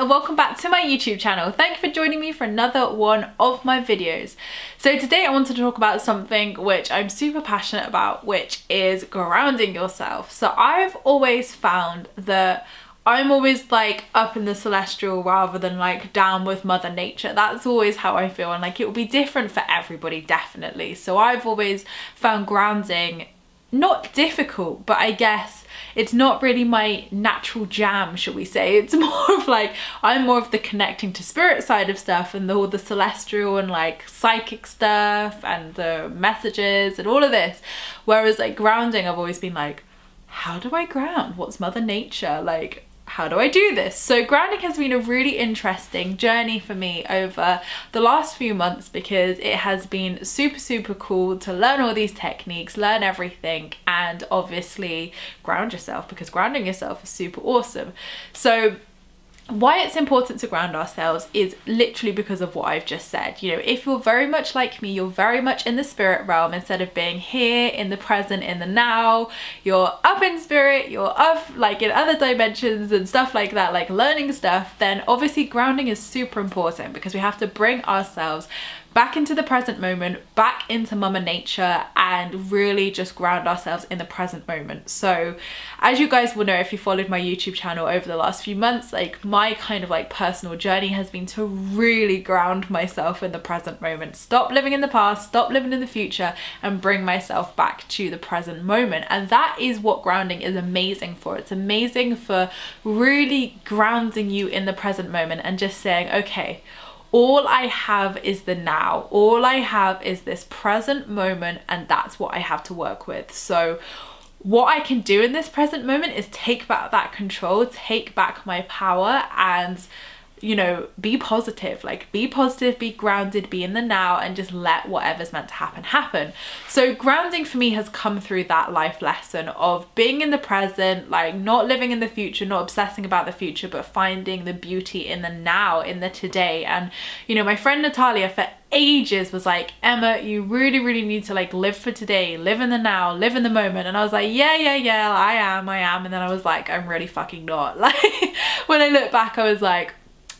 and welcome back to my YouTube channel. Thank you for joining me for another one of my videos. So today I want to talk about something which I'm super passionate about, which is grounding yourself. So I've always found that I'm always like up in the celestial rather than like down with Mother Nature. That's always how I feel, and like it will be different for everybody, definitely. So I've always found grounding not difficult, but I guess it's not really my natural jam, shall we say. It's more of like, I'm more of the connecting to spirit side of stuff and all the celestial and like psychic stuff and the messages and all of this. Whereas like grounding, I've always been like, how do I ground? What's Mother Nature? Like, how do I do this? So grounding has been a really interesting journey for me over the last few months, because it has been super cool to learn all these techniques, learn everything, and obviously ground yourself, because grounding yourself is super awesome. So why it's important to ground ourselves is literally because of what I've just said. You know, if you're very much like me, you're very much in the spirit realm instead of being here in the present, in the now. You're up in spirit, you're up like in other dimensions and stuff like that, like learning stuff. Then obviously grounding is super important, because we have to bring ourselves back into the present moment, back into Mama Nature, and really just ground ourselves in the present moment. So as you guys will know, if you followed my YouTube channel over the last few months, like my kind of like personal journey has been to really ground myself in the present moment, stop living in the past, stop living in the future, and bring myself back to the present moment. And that is what grounding is amazing for. It's amazing for really grounding you in the present moment and just saying, okay, all I have is the now. All I have is this present moment, and that's what I have to work with. So what I can do in this present moment is take back that control, take back my power, and you know, be positive. Like, be positive, be grounded, be in the now, and just let whatever's meant to happen happen. So grounding for me has come through that life lesson of being in the present, like not living in the future, not obsessing about the future, but finding the beauty in the now, in the today. And you know, my friend Natalia for ages was like, Emma, you really need to like live for today, live in the now, live in the moment. And I was like, yeah, I am. And then I was like, I'm really fucking not. Like, when I look back, I was like,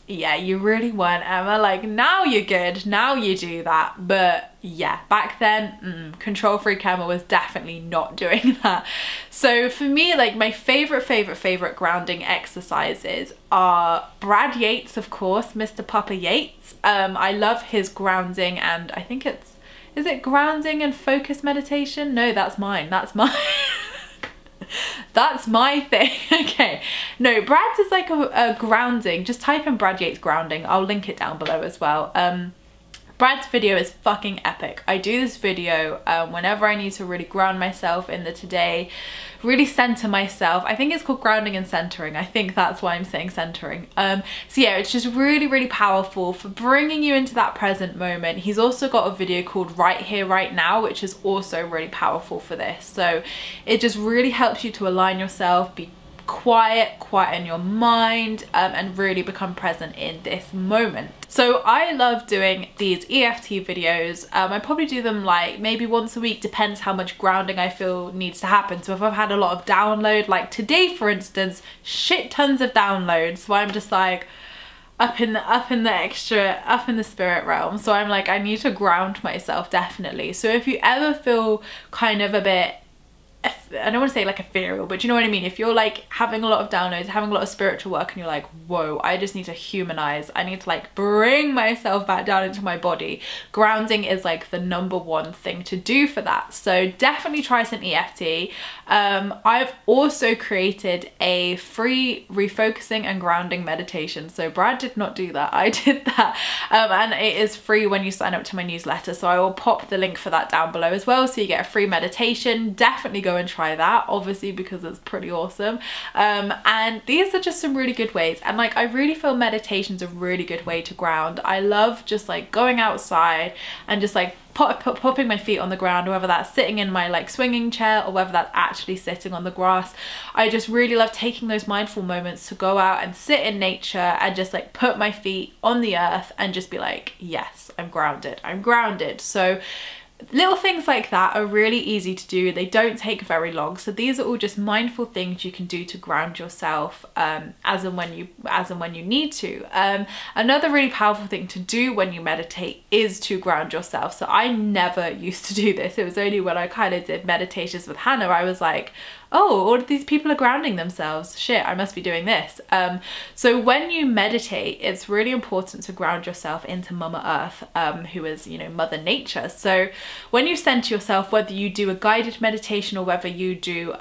yeah, you really weren't, Emma. Like, now you're good, now you do that. But yeah, back then, control freak Emma was definitely not doing that. So for me, like my favorite grounding exercises are Brad Yates, of course, Mr. Papa Yates. I love his grounding, and I think is it grounding and focus meditation? No, that's mine. That's my thing. Okay, no, Brad's is like a grounding. Just type in Brad Yates grounding, I'll link it down below as well. Brad's video is fucking epic. I do this video whenever I need to really ground myself in the today, really center myself. I think it's called grounding and centering. I think that's why I'm saying centering. So yeah, it's just really powerful for bringing you into that present moment. He's also got a video called Right Here, Right Now, which is also really powerful for this. So it just really helps you to align yourself, be quieten your mind, and really become present in this moment. So I love doing these EFT videos. I probably do them like maybe once a week, depends how much grounding I feel needs to happen. So if I've had a lot of download, like today for instance, shit tons of downloads, so I'm just like up in the spirit realm. So I'm like, I need to ground myself, definitely. So if you ever feel kind of a bit, I don't want to say like ethereal, but you know what I mean, if you're like having a lot of downloads, having a lot of spiritual work, and you're like, whoa, I just need to humanize, I need to like bring myself back down into my body, grounding is like the #1 thing to do for that. So definitely try some EFT. I've also created a free refocusing and grounding meditation. So Brad did not do that, I did that, and it is free when you sign up to my newsletter. So I will pop the link for that down below as well, so you get a free meditation. Definitely go and try that, obviously, because it's pretty awesome. And these are just some really good ways, and like I really feel meditation's a really good way to ground. I love just like going outside and just like popping my feet on the ground, whether that's sitting in my like swinging chair or whether that's actually sitting on the grass. I just really love taking those mindful moments to go out and sit in nature and just like put my feet on the earth and just be like, yes, I'm grounded. So little things like that are really easy to do. They don't take very long. So these are all just mindful things you can do to ground yourself as and when you need to. Another really powerful thing to do when you meditate is to ground yourself. So I never used to do this. It was only when I kind of did meditations with Hannah, I was like, oh, all of these people are grounding themselves. Shit, I must be doing this. So when you meditate, it's really important to ground yourself into Mama Earth, who is, you know, Mother Nature. So when you center yourself, whether you do a guided meditation or whether you do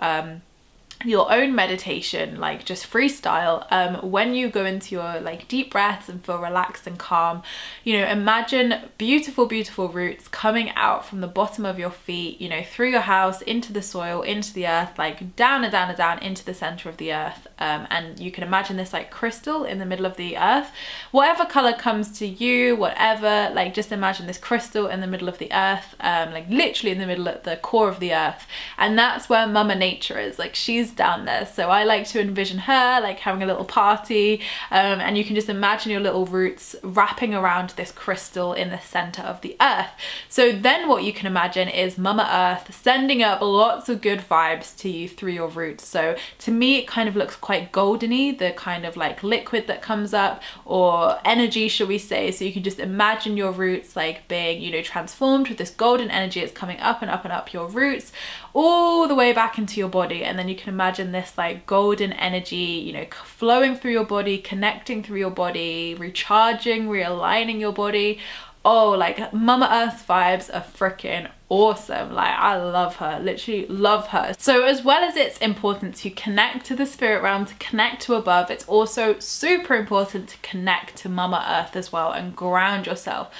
your own meditation, like just freestyle, when you go into your like deep breaths and feel relaxed and calm, you know, imagine beautiful roots coming out from the bottom of your feet, you know, through your house into the soil, into the earth, like down and down and down into the center of the earth. And you can imagine this like crystal in the middle of the earth, whatever color comes to you, whatever, like just imagine this crystal in the middle of the earth, like literally in the middle of the core of the earth. And that's where Mama Nature is, like she's down there. So I like to envision her like having a little party, and you can just imagine your little roots wrapping around this crystal in the center of the earth. So then what you can imagine is Mama Earth sending up lots of good vibes to you through your roots. So to me it kind of looks quite goldeny, the kind of like liquid that comes up, or energy shall we say. So you can just imagine your roots like being, you know, transformed with this golden energy. It's coming up and up and up your roots all the way back into your body, and then you can imagine this like golden energy, you know, flowing through your body, connecting through your body, recharging, realigning your body. Oh, like Mama Earth's vibes are freaking awesome. Like I love her, literally love her. So as well as it's important to connect to the spirit realm, to connect to above, it's also super important to connect to Mama Earth as well and ground yourself.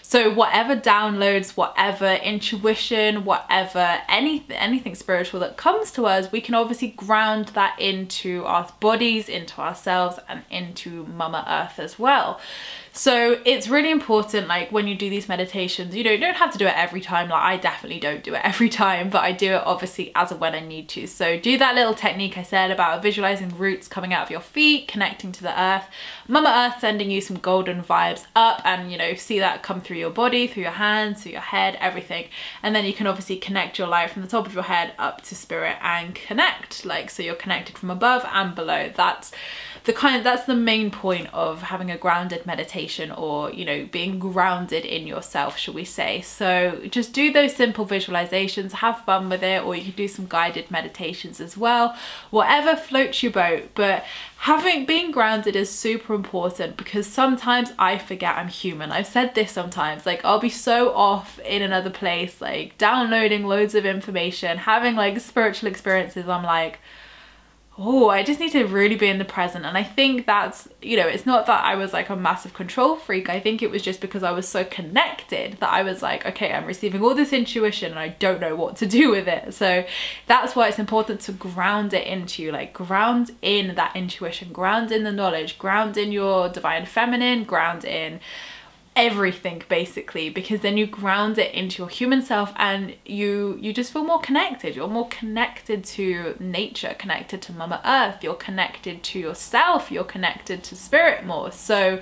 So whatever downloads, whatever intuition, whatever anything spiritual that comes to us, we can obviously ground that into our bodies, into ourselves, and into Mama Earth as well. So it's really important, like when you do these meditations, you know, you don't have to do it every time. Like I definitely don't do it every time, but I do it obviously as and when I need to. So do that little technique I said about visualizing roots coming out of your feet, connecting to the earth, Mama Earth sending you some golden vibes up, and you know, see that come through your body, through your hands, through your head, everything. And then you can obviously connect your light from the top of your head up to spirit and connect, like, so you're connected from above and below. That's the main point of having a grounded meditation, or, you know, being grounded in yourself, shall we say. So just do those simple visualizations, have fun with it, or you can do some guided meditations as well, whatever floats your boat. But being grounded is super important, because sometimes I forget I'm human. I've said this sometimes, like I'll be so off in another place, like downloading loads of information, having like spiritual experiences. I'm like, oh, I just need to really be in the present. And I think that's, you know, it's not that I was like a massive control freak. I think it was just because I was so connected that I was like, okay, I'm receiving all this intuition and I don't know what to do with it. So that's why it's important to ground it into you, like ground in that intuition, ground in the knowledge, ground in your divine feminine, ground in everything basically, because then you ground it into your human self and you just feel more connected. You're more connected to nature, connected to Mama Earth, you're connected to yourself, you're connected to spirit more. So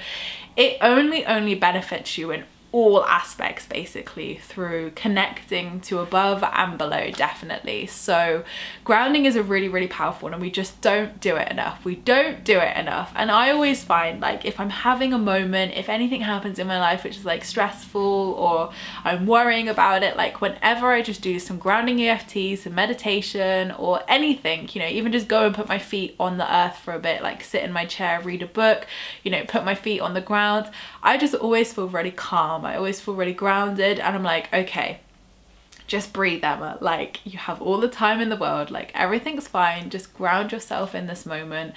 it only benefits you in all aspects basically through connecting to above and below, definitely. So grounding is a really powerful one, and we just don't do it enough. We don't do it enough. And I always find, like, if I'm having a moment, if anything happens in my life which is like stressful or I'm worrying about it, like whenever I just do some grounding EFT, some meditation or anything, you know, even just go and put my feet on the earth for a bit, like sit in my chair, read a book, you know, put my feet on the ground, I just always feel really calm. I always feel really grounded, and I'm like, okay, just breathe, Emma. Like, you have all the time in the world, like everything's fine. Just ground yourself in this moment.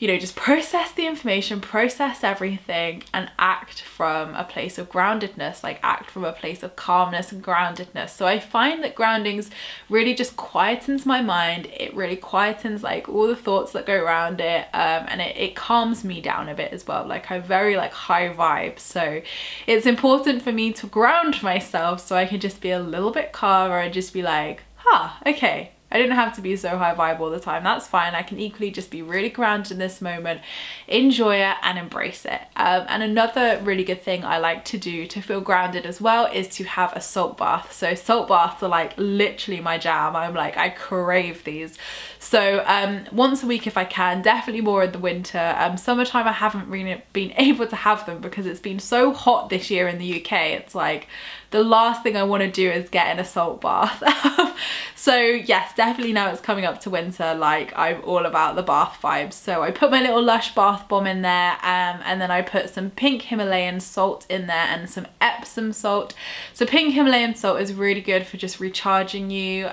You know, just process the information, process everything, and act from a place of groundedness, like act from a place of calmness and groundedness. So I find that groundings really just quietens my mind. It really quietens like all the thoughts that go around it, and it calms me down a bit as well. Like I'm very like high vibe, so it's important for me to ground myself so I can just be a little bit calmer and just be like, okay, I didn't have to be so high vibe all the time. That's fine. I can equally just be really grounded in this moment, enjoy it and embrace it. And another really good thing I like to do to feel grounded as well is to have a salt bath. So salt baths are like literally my jam. I'm like, I crave these. So once a week if I can, definitely more in the winter. Summertime I haven't really been able to have them because it's been so hot this year in the UK. It's like the last thing I want to do is get in a salt bath. So yes, definitely now it's coming up to winter, like I'm all about the bath vibes. So I put my little Lush bath bomb in there, and then I put some pink Himalayan salt in there and some Epsom salt. So pink Himalayan salt is really good for just recharging you.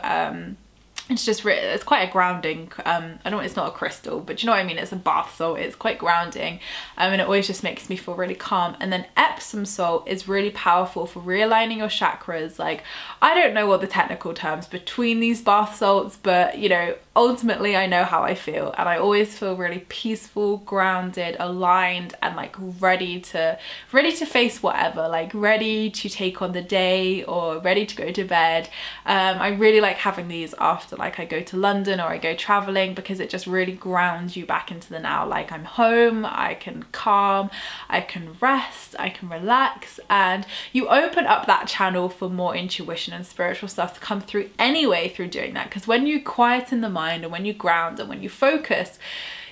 It's quite a grounding, it's not a crystal, but you know what I mean, it's a bath salt, it's quite grounding, and it always just makes me feel really calm. And then Epsom salt is really powerful for realigning your chakras. Like, I don't know what the technical terms between these bath salts, but you know, ultimately I know how I feel, and I always feel really peaceful, grounded, aligned, and like ready to face whatever, like ready to take on the day or ready to go to bed. I really like having these after like I go to London or I go traveling, because it just really grounds you back into the now. Like, I'm home, I can calm, I can rest, I can relax, and you open up that channel for more intuition and spiritual stuff to come through anyway through doing that. Because when you quieten the mind and when you ground and when you focus,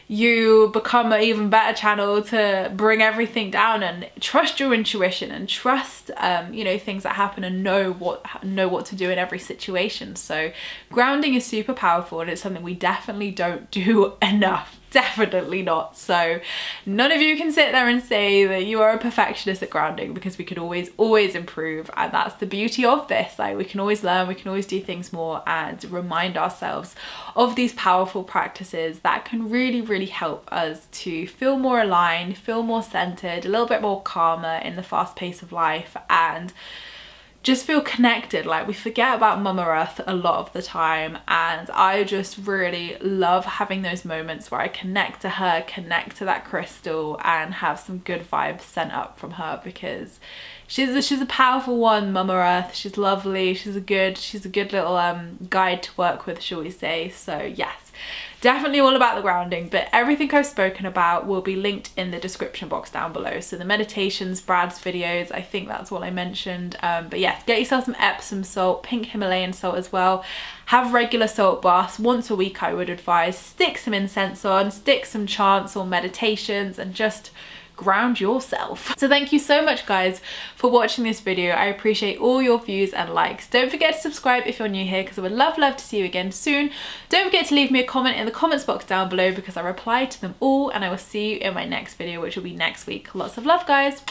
you become an even better channel to bring everything down and trust your intuition and trust you know, things that happen, and know what to do in every situation. So grounding is super powerful, and it's something we definitely don't do enough. Definitely not. So none of you can sit there and say that you are a perfectionist at grounding, because we could always improve, and that's the beauty of this. Like, we can always learn, we can always do things more, and remind ourselves of these powerful practices that can really help us to feel more aligned, feel more centered, a little bit more calmer in the fast pace of life, and just feel connected. Like, we forget about Mama Earth a lot of the time, and I just really love having those moments where I connect to her, connect to that crystal, and have some good vibes sent up from her, because she's a powerful one, Mama Earth. She's lovely, she's a good little guide to work with, shall we say. So yes, definitely all about the grounding, but everything I've spoken about will be linked in the description box down below. So the meditations, Brad's videos, I think that's what I mentioned. But yes, get yourself some Epsom salt, pink Himalayan salt as well. Have regular salt baths once a week, I would advise. Stick some incense on, stick some chants or meditations, and just ground yourself. So thank you so much guys for watching this video. I appreciate all your views and likes. Don't forget to subscribe if you're new here, because I would love to see you again soon. Don't forget to leave me a comment in the comments box down below, because I reply to them all, and I will see you in my next video, which will be next week. Lots of love guys.